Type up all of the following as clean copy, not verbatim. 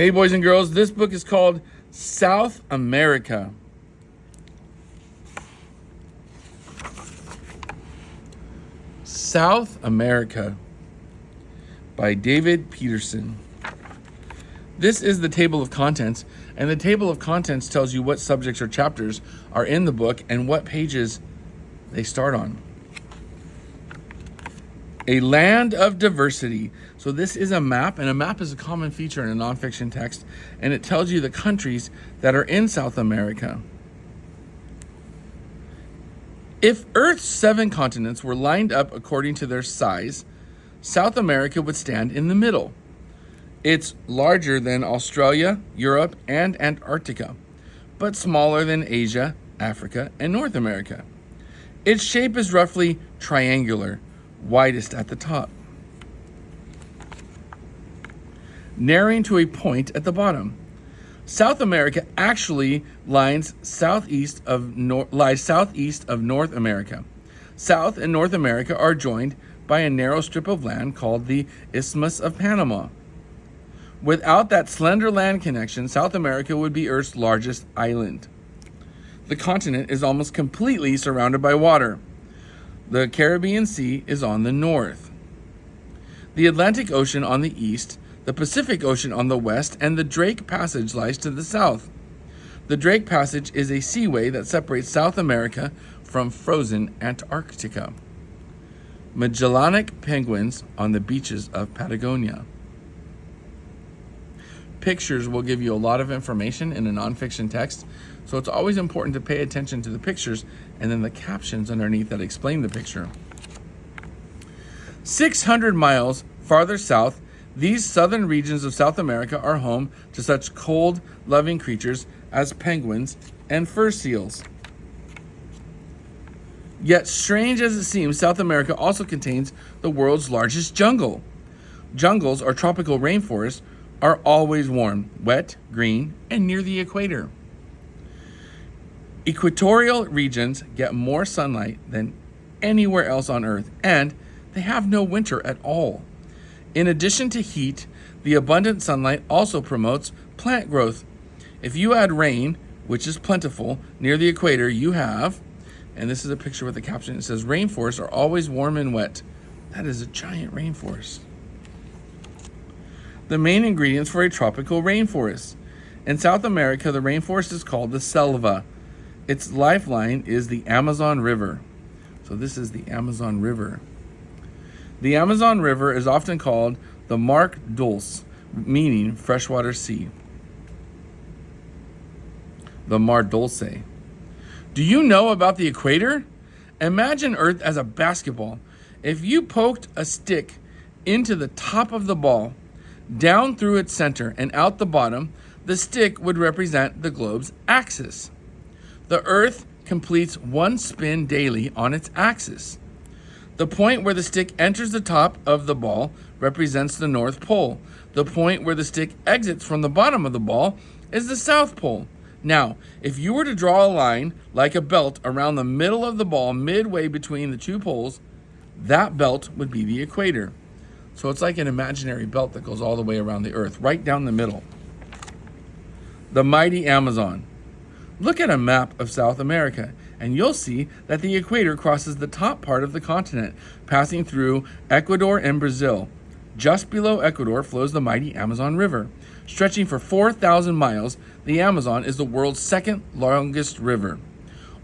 Hey, boys and girls, this book is called South America. South America by David Peterson. This is the table of contents, and the table of contents tells you what subjects or chapters are in the book and what pages they start on. A land of diversity. So this is a map, and a map is a common feature in a nonfiction text, and it tells you the countries that are in South America. If Earth's 7 continents were lined up according to their size, South America would stand in the middle. It's larger than Australia, Europe, and Antarctica, but smaller than Asia, Africa, and North America. Its shape is roughly triangular, widest at the top, narrowing to a point at the bottom. South America actually lies southeast of North America. South and North America are joined by a narrow strip of land called the Isthmus of Panama. Without that slender land connection, South America would be Earth's largest island. The continent is almost completely surrounded by water. The Caribbean Sea is on the north, the Atlantic Ocean on the east, the Pacific Ocean on the west, and the Drake Passage lies to the south. The Drake Passage is a seaway that separates South America from frozen Antarctica. Magellanic penguins on the beaches of Patagonia. Pictures will give you a lot of information in a nonfiction text, so it's always important to pay attention to the pictures and then the captions underneath that explain the picture. 600 miles farther south, these southern regions of South America are home to such cold-loving creatures as penguins and fur seals. Yet, strange as it seems, South America also contains the world's largest jungle. Jungles, or tropical rainforests, are always warm, wet, green, and near the equator. Equatorial regions get more sunlight than anywhere else on Earth, and they have no winter at all. In addition to heat, the abundant sunlight also promotes plant growth. If you add rain, which is plentiful, near the equator, you have, and this is a picture with a caption, it says, rainforests are always warm and wet. That is a giant rainforest. The main ingredients for a tropical rainforest. In South America, the rainforest is called the selva. Its lifeline is the Amazon River. So this is the Amazon River. The Amazon River is often called the Mar Dulce, meaning freshwater sea. The Mar Dulce. Do you know about the equator? Imagine Earth as a basketball. If you poked a stick into the top of the ball, down through its center and out the bottom, the stick would represent the globe's axis. The Earth completes one spin daily on its axis. The point where the stick enters the top of the ball represents the North Pole. The point where the stick exits from the bottom of the ball is the South Pole. Now, if you were to draw a line like a belt around the middle of the ball midway between the two poles, that belt would be the equator. So it's like an imaginary belt that goes all the way around the Earth, right down the middle. The mighty Amazon. Look at a map of South America, and you'll see that the equator crosses the top part of the continent, passing through Ecuador and Brazil. Just below Ecuador flows the mighty Amazon River. Stretching for 4,000 miles, the Amazon is the world's second longest river.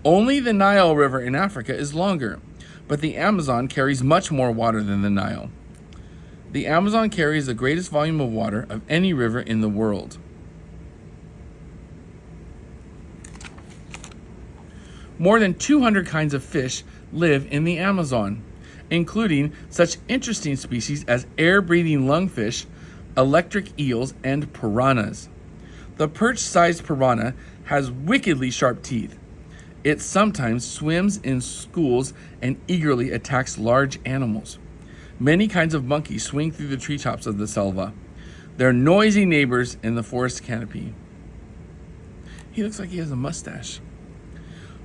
Only the Nile River in Africa is longer, but the Amazon carries much more water than the Nile. The Amazon carries the greatest volume of water of any river in the world. More than 200 kinds of fish live in the Amazon, including such interesting species as air-breathing lungfish, electric eels, and piranhas. The perch-sized piranha has wickedly sharp teeth. It sometimes swims in schools and eagerly attacks large animals. Many kinds of monkeys swing through the treetops of the selva. They're noisy neighbors in the forest canopy. He looks like he has a mustache.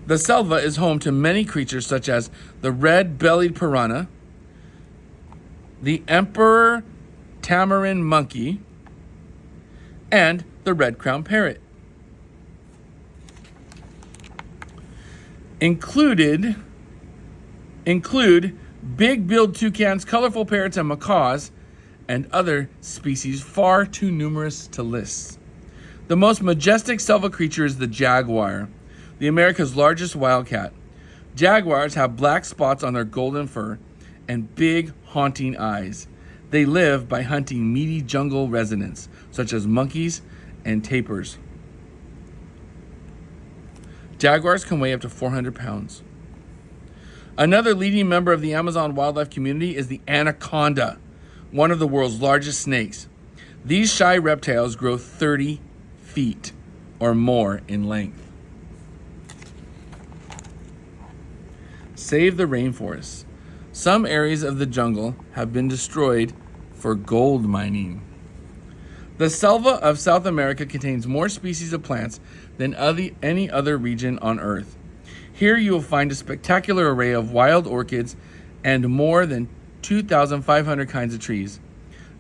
The selva is home to many creatures such as the red-bellied piranha, the emperor tamarin monkey, and the red-crowned parrot. Include big-billed toucans, colorful parrots, and macaws, and other species far too numerous to list. The most majestic selva creature is the jaguar, the America's largest wildcat. Jaguars have black spots on their golden fur and big, haunting eyes. They live by hunting meaty jungle residents, such as monkeys and tapirs. Jaguars can weigh up to 400 pounds. Another leading member of the Amazon wildlife community is the anaconda, one of the world's largest snakes. These shy reptiles grow 30 feet or more in length. Save the rainforest. Some areas of the jungle have been destroyed for gold mining. The selva of South America contains more species of plants than any other region on Earth. Here you will find a spectacular array of wild orchids and more than 2,500 kinds of trees.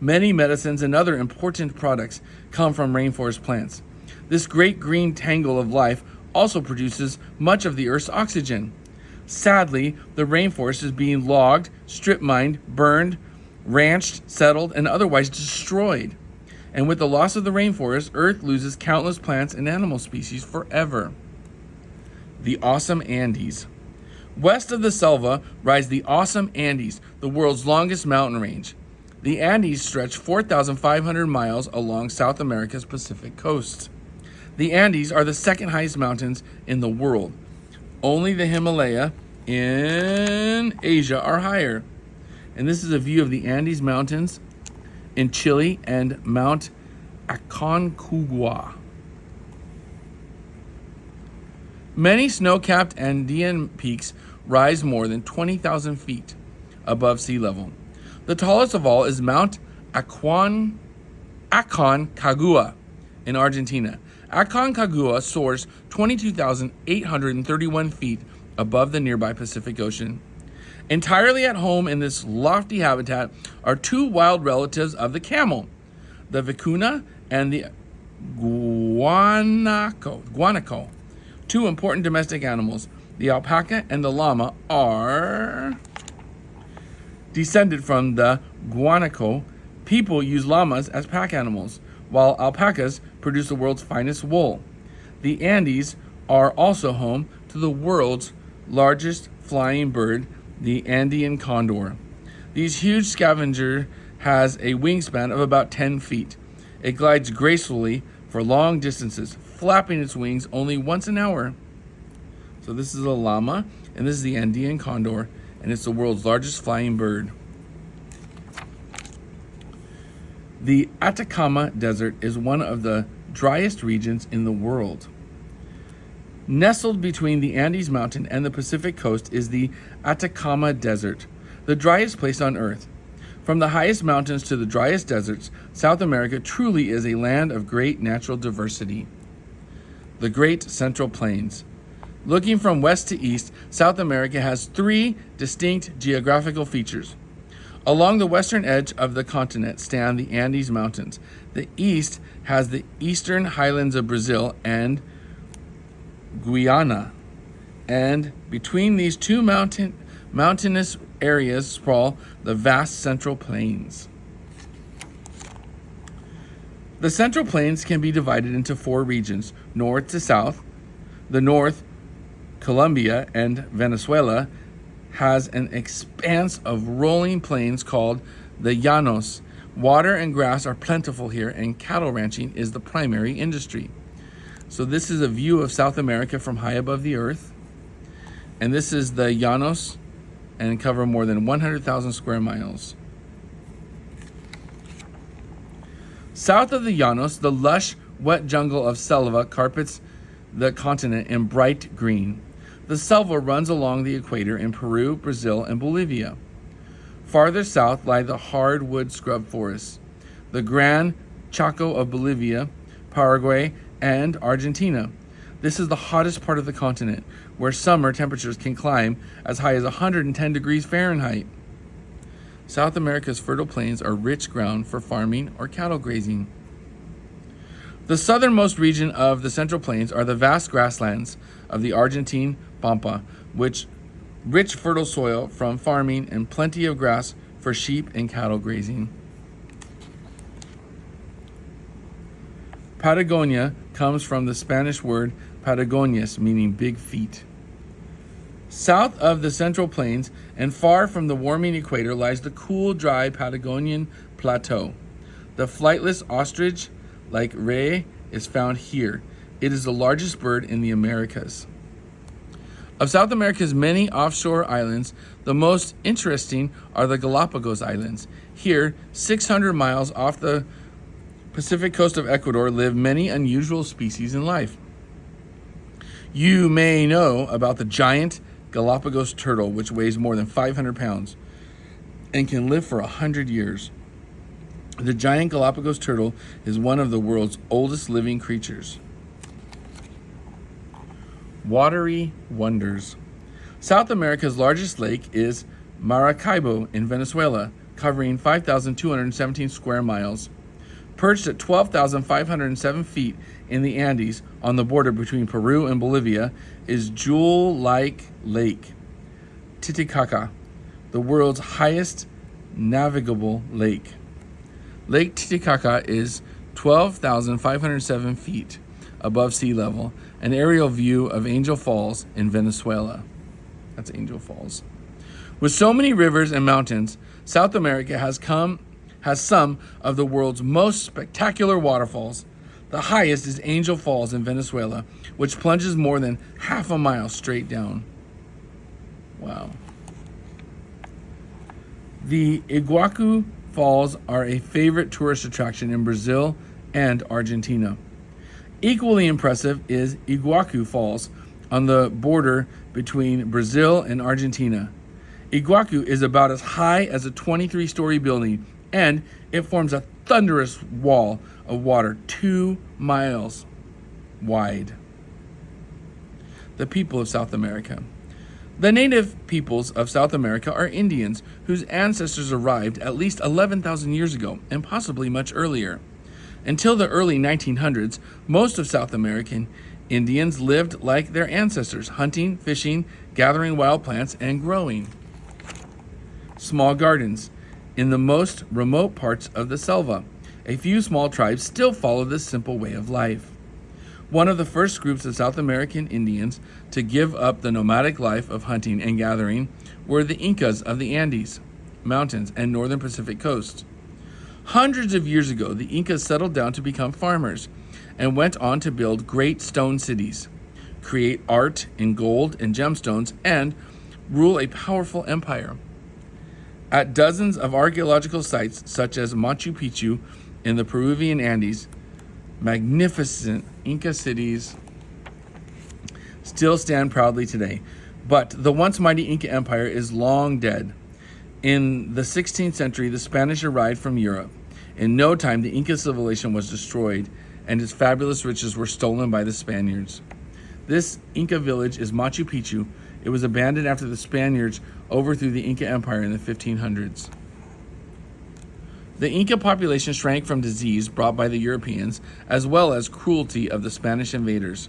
Many medicines and other important products come from rainforest plants. This great green tangle of life also produces much of the Earth's oxygen. Sadly, the rainforest is being logged, strip mined, burned, ranched, settled, and otherwise destroyed. And with the loss of the rainforest, Earth loses countless plants and animal species forever. The awesome Andes. West of the selva rise the awesome Andes, the world's longest mountain range. The Andes stretch 4,500 miles along South America's Pacific coast. The Andes are the second highest mountains in the world. Only the Himalaya in Asia are higher. And this is a view of the Andes Mountains in Chile and Mount Aconcagua. Many snow-capped Andean peaks rise more than 20,000 feet above sea level. The tallest of all is Mount Aconcagua in Argentina. Aconcagua soars 22,831 feet above the nearby Pacific Ocean. Entirely at home in this lofty habitat are two wild relatives of the camel, the vicuna and the guanaco. Two important domestic animals, the alpaca and the llama, are descended from the guanaco. People use llamas as pack animals, while alpacas produce the world's finest wool. The Andes are also home to the world's largest flying bird, the Andean condor. This huge scavenger has a wingspan of about 10 feet. It glides gracefully for long distances, flapping its wings only once an hour. So this is a llama, and this is the Andean condor, and it's the world's largest flying bird. The Atacama Desert is one of the driest regions in the world. Nestled between the Andes Mountain and the Pacific coast is the Atacama Desert, the driest place on Earth. From the highest mountains to the driest deserts, South America truly is a land of great natural diversity. The Great Central Plains. Looking from west to east, South America has three distinct geographical features. Along the western edge of the continent stand the Andes Mountains. The east has the eastern highlands of Brazil and Guyana. And between these two mountainous areas sprawl the vast Central Plains. The Central Plains can be divided into four regions, north to south. The north, Colombia and Venezuela, has an expanse of rolling plains called the Llanos. Water and grass are plentiful here, and cattle ranching is the primary industry. So this is a view of South America from high above the earth. And this is the Llanos, and cover more than 100,000 square miles. South of the Llanos, the lush, wet jungle of selva carpets the continent in bright green. The selva runs along the equator in Peru, Brazil, and Bolivia. Farther south lie the hardwood scrub forests, the Gran Chaco of Bolivia, Paraguay, and Argentina. This is the hottest part of the continent, where summer temperatures can climb as high as 110 degrees Fahrenheit. South America's fertile plains are rich ground for farming or cattle grazing. The southernmost region of the Central Plains are the vast grasslands of the Argentine Pampa, which rich fertile soil from farming and plenty of grass for sheep and cattle grazing. Patagonia comes from the Spanish word Patagonias, meaning big feet. South of the Central Plains and far from the warming equator lies the cool, dry Patagonian Plateau. The flightless ostrich, like ray, is found here. It is the largest bird in the Americas. Of South America's many offshore islands, the most interesting are the Galapagos Islands. Here, 600 miles off the Pacific coast of Ecuador, live many unusual species in life. You may know about the giant Galapagos turtle, which weighs more than 500 pounds and can live for 100 years. The giant Galapagos turtle is one of the world's oldest living creatures. Watery wonders. South America's largest lake is Maracaibo in Venezuela, covering 5,217 square miles. Perched at 12,507 feet in the Andes on the border between Peru and Bolivia is jewel-like Lake Titicaca, the world's highest navigable lake. Lake Titicaca is 12,507 feet above sea level, an aerial view of Angel Falls in Venezuela. That's Angel Falls. With so many rivers and mountains, South America has some of the world's most spectacular waterfalls. The highest is Angel Falls in Venezuela, which plunges more than half a mile straight down. Wow. The Iguacu Falls are a favorite tourist attraction in Brazil and Argentina. Equally impressive is Iguacu Falls on the border between Brazil and Argentina. Iguacu is about as high as a 23-story building, and it forms a thunderous wall of water 2 miles wide. The people of South America. The native peoples of South America are Indians, whose ancestors arrived at least 11,000 years ago, and possibly much earlier. Until the early 1900s, most of South American Indians lived like their ancestors, hunting, fishing, gathering wild plants, and growing small gardens in the most remote parts of the selva. A few small tribes still follow this simple way of life. One of the first groups of South American Indians to give up the nomadic life of hunting and gathering were the Incas of the Andes Mountains and northern Pacific coast. Hundreds of years ago, the Incas settled down to become farmers and went on to build great stone cities, create art in gold and gemstones, and rule a powerful empire. At dozens of archaeological sites, such as Machu Picchu in the Peruvian Andes, magnificent Inca cities still stand proudly today. But the once mighty Inca Empire is long dead. In the 16th century, the Spanish arrived from Europe. In no time, the Inca civilization was destroyed, and its fabulous riches were stolen by the Spaniards. This Inca village is Machu Picchu. It was abandoned after the Spaniards overthrew the Inca Empire in the 1500s. The Inca population shrank from disease brought by the Europeans, as well as cruelty of the Spanish invaders.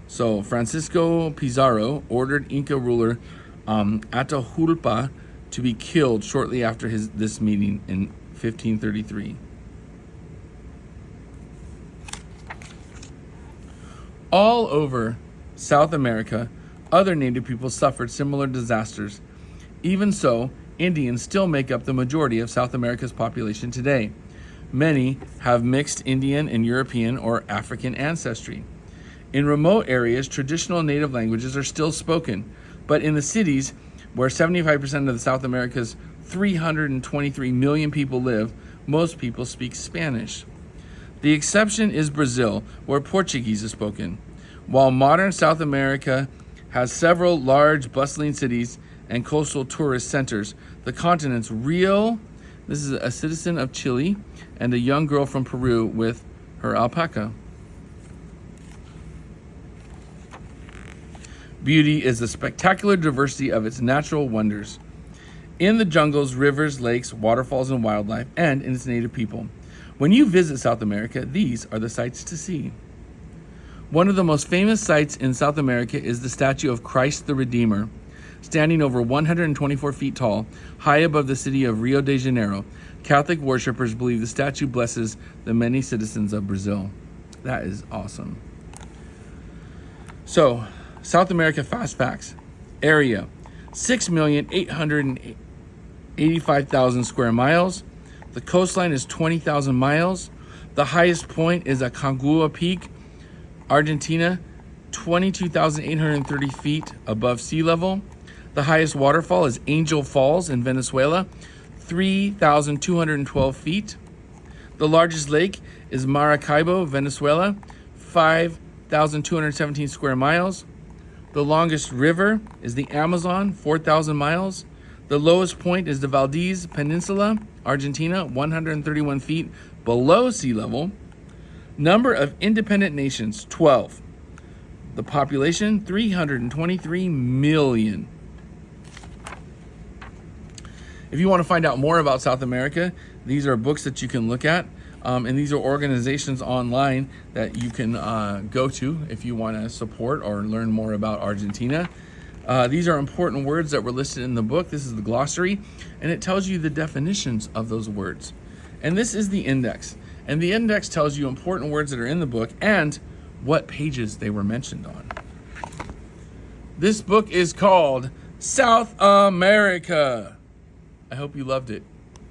So Francisco Pizarro ordered Inca ruler Atahualpa to be killed shortly after this meeting in 1533. All over South America, other native peoples suffered similar disasters. Even so, Indians still make up the majority of South America's population today. Many have mixed Indian and European or African ancestry. In remote areas, traditional native languages are still spoken, but in the cities, where 75% of South America's 323 million people live, most people speak Spanish. The exception is Brazil, where Portuguese is spoken. While modern South America has several large, bustling cities and coastal tourist centers, the continent's this is a citizen of Chile and a young girl from Peru with her alpaca. Beauty is the spectacular diversity of its natural wonders. In the jungles, rivers, lakes, waterfalls, and wildlife, and in its native people. When you visit South America, these are the sights to see. One of the most famous sights in South America is the statue of Christ the Redeemer, standing over 124 feet tall, high above the city of Rio de Janeiro. Catholic worshippers believe the statue blesses the many citizens of Brazil. That is awesome. So, South America fast facts. Area, 6,885,000 square miles. The coastline is 20,000 miles. The highest point is Aconcagua Peak, Argentina, 22,830 feet above sea level. The highest waterfall is Angel Falls in Venezuela, 3,212 feet. The largest lake is Maracaibo, Venezuela, 5,217 square miles. The longest river is the Amazon, 4,000 miles. The lowest point is the Valdez Peninsula, Argentina, 131 feet below sea level. Number of independent nations, 12. The population, 323 million. If you want to find out more about South America, these are books that you can look at. And these are organizations online that you can go to if you want to support or learn more about Argentina. These are important words that were listed in the book. This is the glossary, and it tells you the definitions of those words. And this is the index. And the index tells you important words that are in the book and what pages they were mentioned on. This book is called South America. I hope you loved it.